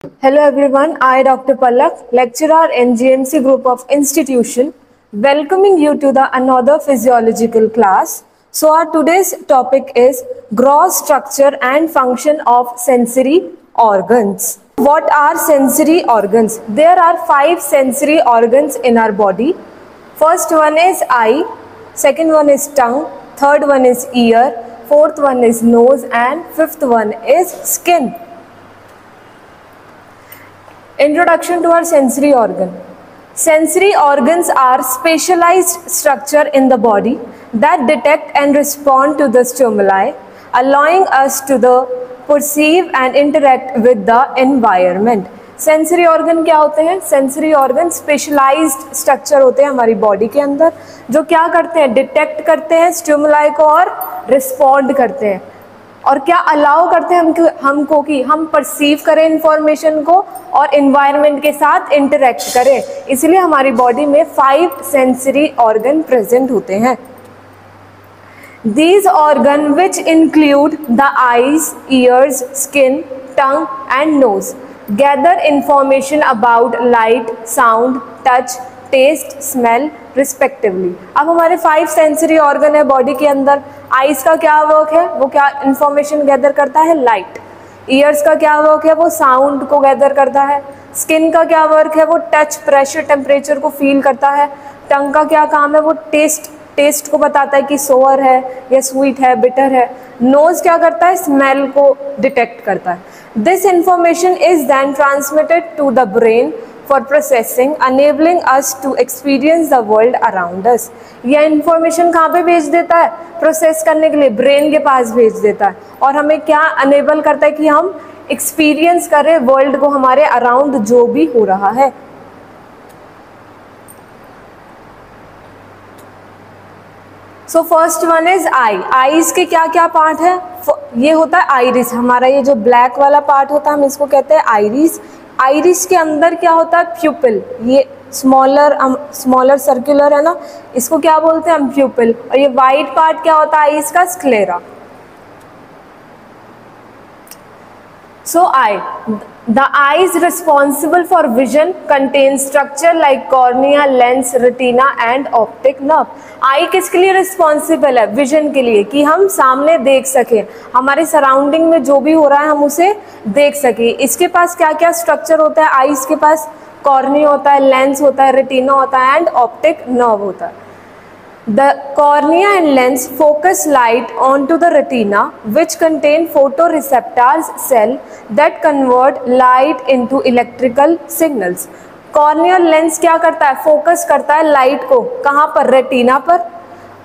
Hello everyone, I Dr. Pallak, lecturer in GMC Group of Institution, welcoming you to the another physiological class. So our today's topic is gross structure and function of sensory organs. What are sensory organs? There are 5 sensory organs in our body. First one is eye, second one is tongue, third one is ear, fourth one is nose and fifth one is skin. Introduction to our sensory organ. Sensory organs are specialized structure in the body that detect and respond to the stimuli, allowing us to perceive and interact with the environment. Sensory organ क्या होते हैं? Sensory organ specialised structure होते हैं हमारी body के अंदर जो क्या करते हैं? डिटेक्ट करते हैं स्टिमुलाई को और रिस्पॉन्ड करते हैं और क्या अलाउ करते हैं हमको कि हम परसीव करें इंफॉर्मेशन को और एनवायरनमेंट के साथ इंटरेक्ट करें. इसलिए हमारी बॉडी में 5 सेंसरी ऑर्गन प्रेजेंट होते हैं. These organ which include the eyes, ears, skin, tongue and nose gather information about light, sound, touch, taste, smell respectively. अब हमारे 5 सेंसरी ऑर्गन है बॉडी के अंदर. आईज का क्या वर्क है? वो क्या इंफॉर्मेशन गैदर करता है? लाइट. ईयर्स का क्या वर्क है? वो साउंड को गैदर करता है. स्किन का क्या वर्क है? वो टच, प्रेशर, टेम्परेचर को फील करता है. टंग का क्या काम है? वो टेस्ट को बताता है कि सोअर है या स्वीट है, बिटर है. नोज क्या करता है? स्मेल को डिटेक्ट करता है. This information is then transmitted to the brain for processing, enabling us to experience the world around us. यह इंफॉर्मेशन कहाँ पे भेज देता है? प्रोसेस करने के लिए ब्रेन के पास भेज देता है और हमें क्या अनेबल करता है कि हम एक्सपीरियंस करें वर्ल्ड को, हमारे अराउंड जो भी हो रहा है. So first one is I. Eyes के क्या क्या पार्ट है? ये होता है आइरिस. हमारा ये जो ब्लैक वाला पार्ट होता है हम इसको कहते हैं आइरिस. आइरिस के अंदर क्या होता है? प्यूपिल. ये स्मॉलर सर्कुलर है ना, इसको क्या बोलते हैं हम? प्यूपिल. और ये वाइट पार्ट क्या होता है आइस का? Sclera. So the eye is responsible for vision, contains structure like cornea, lens, retina and optic nerve. आई किसके लिए रिस्पॉन्सिबल है? विजन के लिए, कि हम सामने देख सकें, हमारे सराउंडिंग में जो भी हो रहा है हम उसे देख सकें. इसके पास क्या क्या स्ट्रक्चर होता है? आईज के पास कॉर्निया होता है, लेंस होता है, रेटिना होता है एंड ऑप्टिक नर्व होता है. The cornea and lens focus light onto the retina, which contain photoreceptors cell that convert light into electrical signals. Cornea lens क्या करता है? फोकस करता है लाइट को. कहाँ पर? रेटिना पर.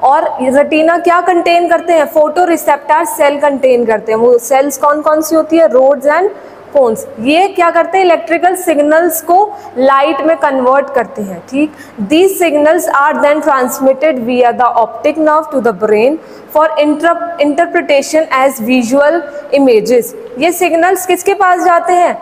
और रेटिना क्या कंटेन करते हैं? फोटोरिसेप्टर सेल कंटेन करते हैं. वो सेल्स कौन कौन सी होती है? Rods and cones. ये क्या करते हैं? इलेक्ट्रिकल सिग्नल्स को लाइट में कन्वर्ट करते हैं. ठीक. These signals are then transmitted via the optic nerve to the brain for interpretation as visual images. ये सिग्नल्स किसके पास जाते हैं?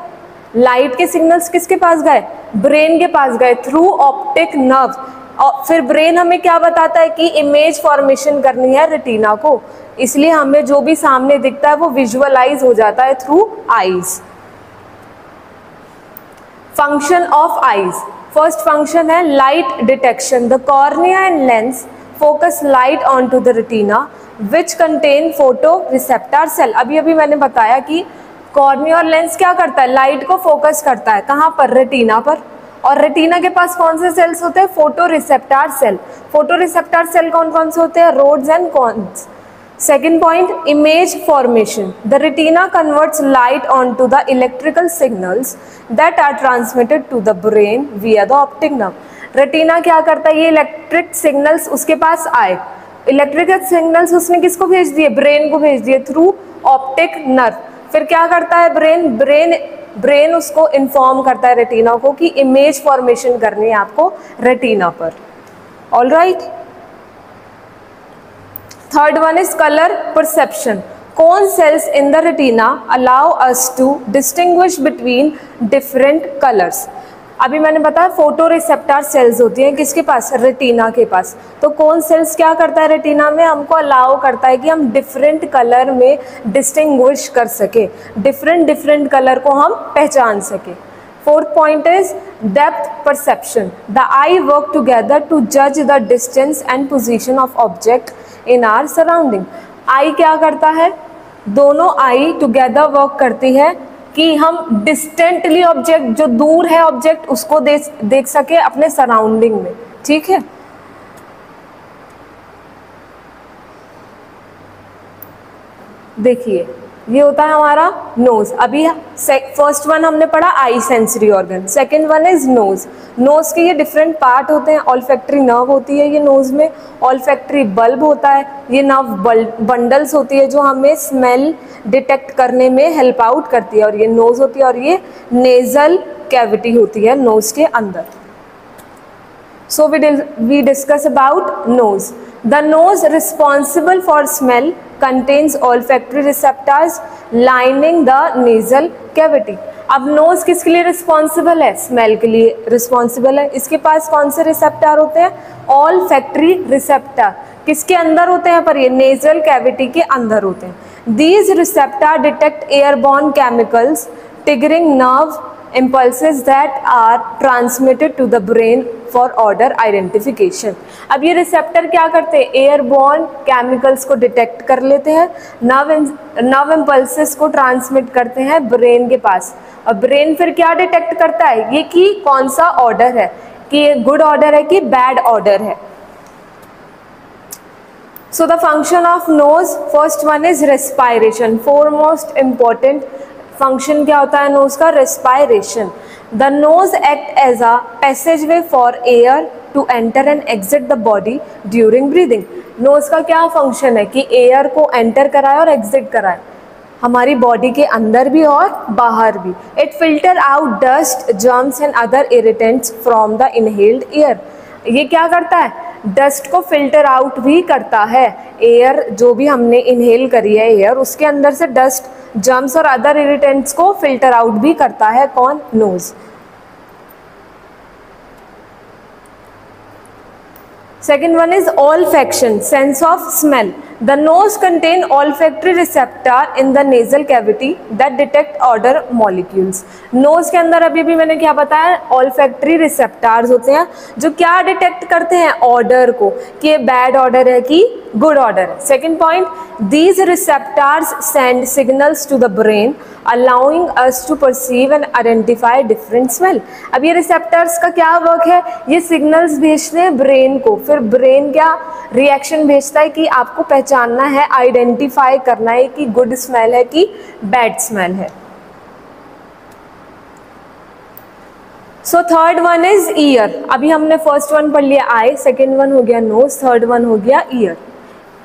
लाइट के सिग्नल्स किसके पास गए? ब्रेन के पास गए थ्रू ऑप्टिक नर्व. और फिर ब्रेन हमें क्या बताता है कि इमेज फॉर्मेशन करनी है रेटिना को, इसलिए हमें जो भी सामने दिखता है वो विजुअलाइज हो जाता है through eyes. Function of eyes. First function है light detection. The cornea and lens focus light on to the retina which contain photo receptor cell. अभी अभी मैंने बताया कि कॉर्निया और लेंस क्या करता है? लाइट को फोकस करता है. कहाँ पर? रेटिना पर. और रेटिना के पास कौन से सेल्स होते हैं? Photo receptor cell. Photo receptor cell कौन कौन से होते हैं? Rods and cones. Second point, image formation. The retina converts light onto the electrical signals that are transmitted to the brain via the optic nerve. Retina क्या करता है? ये electric signals उसके पास आए. इलेक्ट्रिकल सिग्नल्स उसने किसको भेज दिए? ब्रेन को भेज दिए थ्रू ऑप्टिक नर्व. फिर क्या करता है ब्रेन उसको इन्फॉर्म करता है रेटिना को कि इमेज फॉर्मेशन करनी है आपको रेटिना पर. All right. Third one is color perception. Cone cells in the retina allow us to distinguish between different colors. अभी मैंने बताया फोटो रिसेप्टर सेल्स होती हैं किसके पास, रेटिना के पास। तो कौन सेल्स क्या करता है रेटिना में, हमको अलाउ करता है कि हम डिफरेंट कलर में डिस्टिंग्विश कर सके, डिफरेंट कलर को हम पहचान सके। Fourth point is depth perception. The eye work together to जज the distance and position of object in our surrounding. Eye क्या करता है, दोनों आई टुगेदर वर्क करती है कि हम डिस्टेंटली ऑब्जेक्ट, जो दूर है ऑब्जेक्ट, उसको देख सके अपने सराउंडिंग में, ठीक है। देखिए ये होता है हमारा नोज। अभी फर्स्ट वन हमने पढ़ा eye sensory organ, second one is nose. Nose के ये डिफरेंट पार्ट होते हैं, ऑल्फैक्टरी नर्व होती है ये नोज में, ऑल्फैक्टरी बल्ब होता है, ये नर्व बंडल्स होती है जो हमें स्मेल डिटेक्ट करने में हेल्प आउट करती है, और ये नोज होती है, और ये नेजल कैविटी होती है नोज के अंदर। So we discuss about nose. The nose responsible for smell contains olfactory receptors lining the nasal cavity. अब नोज किसके लिए रिस्पॉन्सिबल है, स्मेल के लिए रिस्पॉन्सिबल है। इसके पास कौन से रिसेप्टर होते हैं, ऑल्फैक्टरी रिसेप्टर। किसके अंदर होते हैं पर, ये नेजल कैविटी के अंदर होते हैं। These receptors detect airborne chemicals triggering nerve impulses that are transmitted to the brain for order identification। अब ये रिसेप्टर क्या करते हैं, एयरबॉर्न केमिकल्स को डिटेक्ट कर लेते हैं, नर्व इम्पल्सेस को ट्रांसमिट करते हैं ब्रेन के पास, और ब्रेन फिर क्या डिटेक्ट करता है, ये कि कौन सा ऑर्डर है, कि ये गुड ऑर्डर है कि बैड ऑर्डर है। So the function of nose, first one is respiration, foremost important function क्या होता है नोज का, respiration. The nose act as a passageway for air to enter and exit the body during breathing. Nose का क्या function है कि air को enter कराए और एग्जिट कराए, हमारी बॉडी के अंदर भी और बाहर भी। It filter out dust, germs and other irritants from the inhaled air. ये क्या करता है, डस्ट को फिल्टर आउट भी करता है। एयर जो भी हमने इनहेल करी है एयर, उसके अंदर से डस्ट, जर्म्स और अदर इरिटेंट्स को फिल्टर आउट भी करता है कौन, knows. Second one is olfaction, sense of smell. The nose contain olfactory receptor in the nasal cavity that detect odor molecules. Nose के अंदर अभी भी मैंने क्या बताया, olfactory receptors होते हैं जो क्या डिटेक्ट करते हैं, ऑर्डर को, कि ये बैड ऑर्डर है कि गुड ऑर्डर है। Second point, these receptors send signals to the brain allowing us to perceive and identify different smell. अब ये रिसेप्टर्स का क्या वर्क है, ये सिग्नल्स भेजते हैं ब्रेन को, फिर ब्रेन क्या रिएक्शन भेजता है कि आपको पहचानना है, आइडेंटिफाई करना है कि गुड स्मेल है कि बैड स्मेल है। सो थर्ड वन इज ईयर। अभी हमने फर्स्ट वन पढ़ लिया आई, सेकेंड वन हो गया नोज, थर्ड वन हो गया ईयर।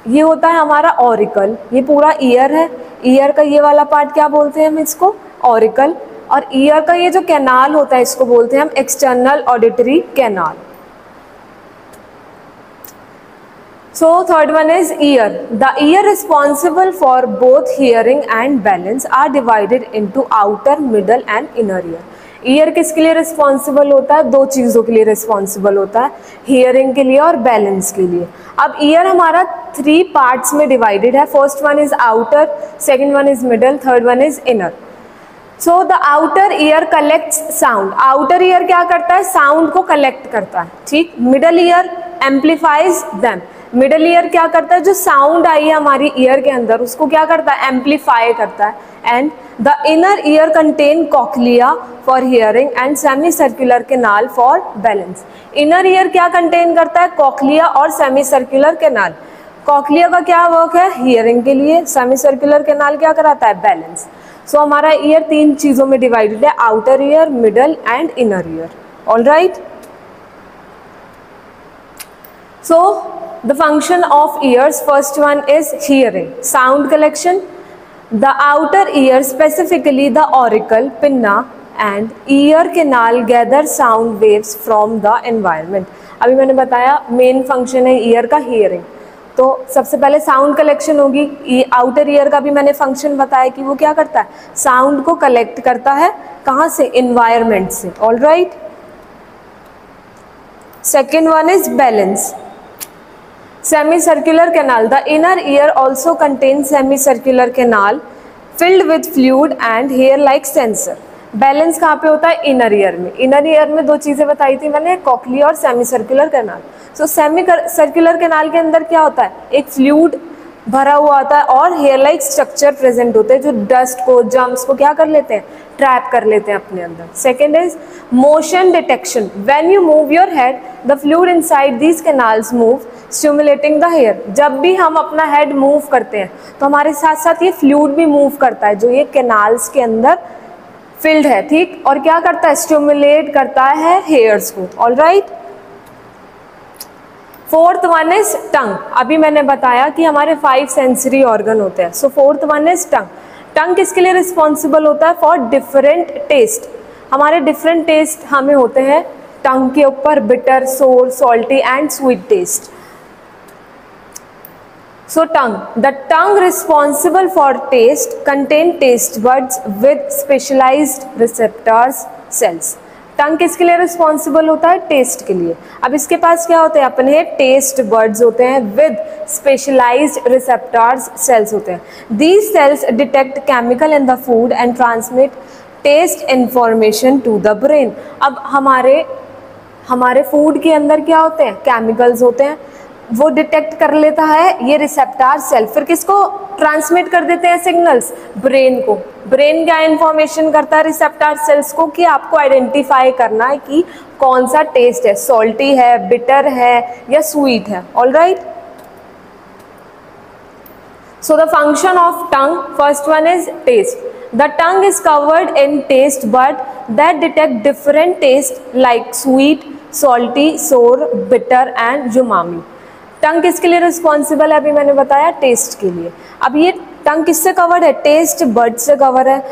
ये होता है हमारा ऑरिकल, ये पूरा ईयर है, ईयर का ये वाला पार्ट क्या बोलते हैं हम इसको, ऑरिकल। और ईयर का ये जो कैनाल होता है इसको बोलते हैं हम external auditory canal. So third one is ear. The ear responsible for both hearing and balance are divided into outer, middle and inner ear. Ear किसके लिए रिस्पॉन्सिबल होता है, दो चीज़ों के लिए रिस्पॉन्सिबल होता है, हियरिंग के लिए और बैलेंस के लिए। अब ईयर हमारा 3 पार्ट्स में डिवाइडेड है। First one is outer, second one is middle, third one is inner. So the outer ear collects sound. Outer ear क्या करता है, साउंड को कलेक्ट करता है, ठीक। Middle ear amplifies them. Middle ear क्या करता है, जो साउंड आई है हमारी ईयर के अंदर उसको क्या करता है, एम्पलीफाई करता है। And the inner ear contain cochlea for hearing and semi circular canal for balance. Inner ear क्या कंटेन करता है, कॉक्लिया और सेमी सर्कुलर कैनाल। कॉक्लिया का क्या वर्क है, हियरिंग के लिए, सेमी सर्कुलर कैनाल क्या कराता है, बैलेंस। सो हमारा ईयर 3 चीज़ों में डिवाइडेड है, outer ear, middle and inner year. All right. So the function of ears, first one is hearing, sound collection. The outer ear, specifically the auricle, pinna and ear canal gather sound waves from the environment. अभी मैंने बताया main function है year का hearing, तो सबसे पहले sound collection होगी। Outer ear का भी मैंने फंक्शन बताया कि वो क्या करता है, साउंड को कलेक्ट करता है, कहाँ से, इन्वायरमेंट से। All right. Second one is balance. Semicircular canal. The inner ear also contains semicircular canal filled with fluid and hair-like sensor. Balance कहाँ पे होता है? इनर ईयर में. इनर ईयर में दो चीज़ें बताई थी मैंने, कॉकलिया और सेमी सर्कुलर कैनाल. सो सेमी सर्कुलर कैनाल के अंदर क्या होता है? एक फ्लूइड भरा हुआ होता है और हेयर लाइक स्ट्रक्चर प्रेजेंट होते हैं जो डस्ट को, जर्म्स को क्या कर लेते हैं? ट्रैप कर लेते हैं अपने अंदर. Second is motion detection. When you move your head the fluid inside these canals move stimulating the hair. जब भी हम अपना हेड मूव करते हैं तो हमारे साथ साथ ये फ्लूइड भी मूव करता है जो ये कैनाल्स के अंदर फिल्ड है, ठीक. और क्या करता है? स्टिमुलेट करता है हेयर्स को. All right. Fourth one is टंग. अभी मैंने बताया कि हमारे 5 सेंसरी ऑर्गन होते हैं. So fourth one is tongue. Tongue किसके लिए रिस्पॉन्सिबल होता है? For different taste. हमारे डिफरेंट टेस्ट हमें होते हैं टंग के ऊपर, bitter, sour, salty and sweet taste. So tongue. The tongue responsible for taste contain taste buds with specialized receptors cells. टंग किसके लिए रिस्पॉन्सिबल होता है? टेस्ट के लिए. अब इसके पास क्या होते हैं? अपने टेस्ट बर्ड्स होते हैं विद स्पेशलाइज्ड रिसेप्टर्स सेल्स होते हैं. These cells detect chemical in the food and transmit taste information to the brain. अब हमारे फूड के अंदर क्या होते हैं? केमिकल्स होते हैं, वो डिटेक्ट कर लेता है ये रिसेप्टर सेल, फिर किसको ट्रांसमिट कर देते हैं? सिग्नल्स ब्रेन को. ब्रेन क्या इन्फॉर्मेशन करता है रिसेप्टर सेल्स को? कि आपको आइडेंटिफाई करना है कि कौन सा टेस्ट है, सॉल्टी है, बिटर है या स्वीट है. All right. So the function of tongue, first one is taste. The tongue is covered in taste bud that detect different taste like sweet, salty, sour, bitter and umami. टंग किसके लिए responsible है? अभी मैंने बताया test के लिए. अब ये टंग किससे कवर्ड है? टेस्ट बड से कवर है.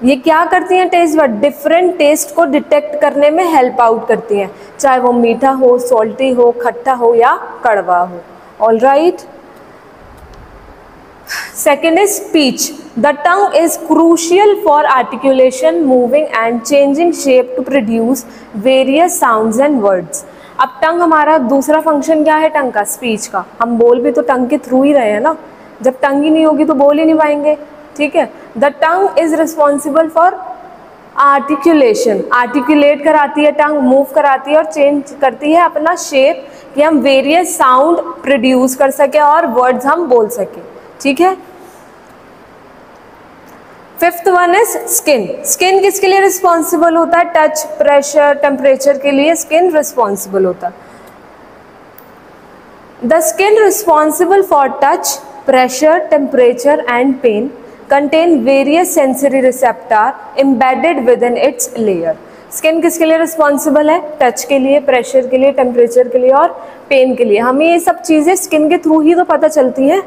ये क्या करती हैं? टेस्ट बड डिफरेंट टेस्ट को डिटेक्ट करने में हेल्प आउट करती हैं, चाहे वो मीठा हो, सॉल्टी हो, खट्टा हो या कड़वा हो. All right. Second is speech. The tongue is crucial for articulation, moving and changing shape to produce various sounds and words. अब टंग हमारा दूसरा फंक्शन क्या है? टंग का स्पीच का. हम बोल भी तो टंग के थ्रू ही रहे हैं ना. जब टंग ही नहीं होगी तो बोल ही नहीं पाएंगे, ठीक है. The tongue is responsible for articulation. Articulate कराती है टंग, मूव कराती है और चेंज करती है अपना शेप कि हम वेरियस साउंड प्रोड्यूस कर सकें और वर्ड्स हम बोल सकें, ठीक है. Fifth one is skin. Skin किसके लिए रिस्पॉन्सिबल होता है? टच, प्रेशर, टेम्परेचर के लिए स्किन रिस्पॉन्सिबल होता है. The skin responsible for touch, pressure, temperature and pain contain various sensory receptor embedded with in its layer. Skin किसके लिए रिस्पॉन्सिबल है? टच के लिए, प्रेशर के लिए, टेम्परेचर के लिए और पेन के लिए. हमें ये सब चीज़ें स्किन के थ्रू ही तो पता चलती हैं.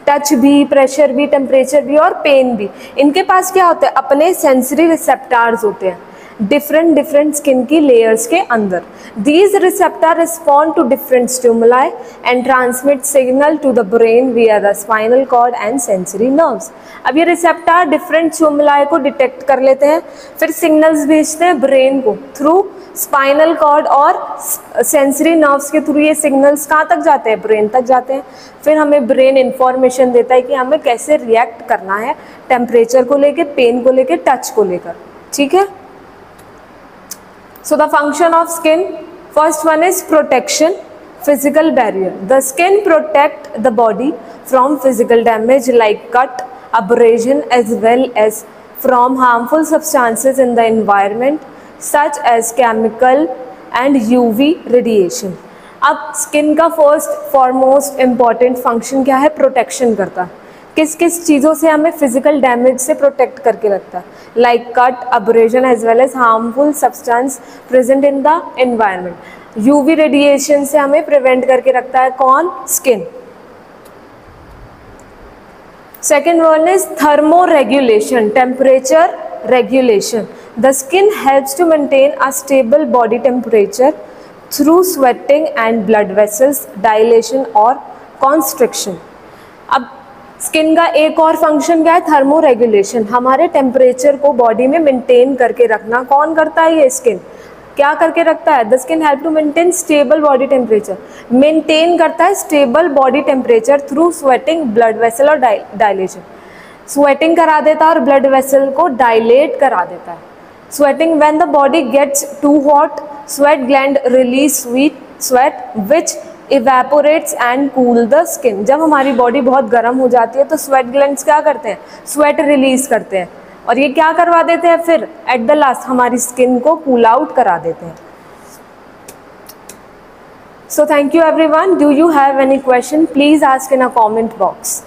टच भी, प्रेशर भी, टेम्परेचर भी और पेन भी. इनके पास क्या होता है? अपने सेंसरी रिसेप्टर्स होते हैं डिफरेंट स्किन की लेयर्स के अंदर. These receptor respond to different stimuli and transmit signal to the brain via the spinal cord and sensory nerves. अब ये रिसेप्टर डिफरेंट स्टिमुलाई को डिटेक्ट कर लेते हैं, फिर सिग्नल्स भेजते हैं ब्रेन को थ्रू स्पाइनल कॉर्ड और सेंसरी नर्व्स के थ्रू. ये सिग्नल्स कहाँ तक जाते हैं? ब्रेन तक जाते हैं. फिर हमें ब्रेन इंफॉर्मेशन देता है कि हमें कैसे रिएक्ट करना है टेम्परेचर को लेके, पेन को लेके, टच को लेकर, ठीक है. So the function of skin, first one is protection, physical barrier. The skin protect the body from physical damage like cut, abrasion as well as from harmful substances in the environment such as chemical and UV radiation. अब skin का first foremost important function क्या है? Protection करता है. किस किस चीज़ों से हमें फिजिकल डैमेज से प्रोटेक्ट करके रखता है? Like cut, abrasion as well as harmful substance present in the environment. UV radiation से हमें प्रिवेंट करके रखता है कौन? Skin. Second one is thermo regulation, temperature regulation. The skin helps to maintain a stable body temperature through sweating and blood vessels dilation और constriction. अब skin का एक और फंक्शन क्या है? Thermo regulation. हमारे टेम्परेचर को बॉडी में मेंटेन करके रखना कौन करता है? ये स्किन. क्या करके रखता है? The skin help to maintain stable body temperature, maintain करता है stable body temperature through sweating, blood vessel और डायलेशन। स्वेटिंग करा देता है और ब्लड वेसल को डायलेट करा देता है। Sweating, when the body gets too hot, sweat gland release sweat which evaporates and cool the skin. जब हमारी बॉडी बहुत गर्म हो जाती है तो स्वेट ग्लैंड्स क्या करते हैं? स्वेट रिलीज करते हैं, और ये क्या करवा देते हैं फिर एट द लास्ट? हमारी स्किन को कूल आउट करा देते हैं। So thank you everyone. Do you have any question? Please ask in a comment box.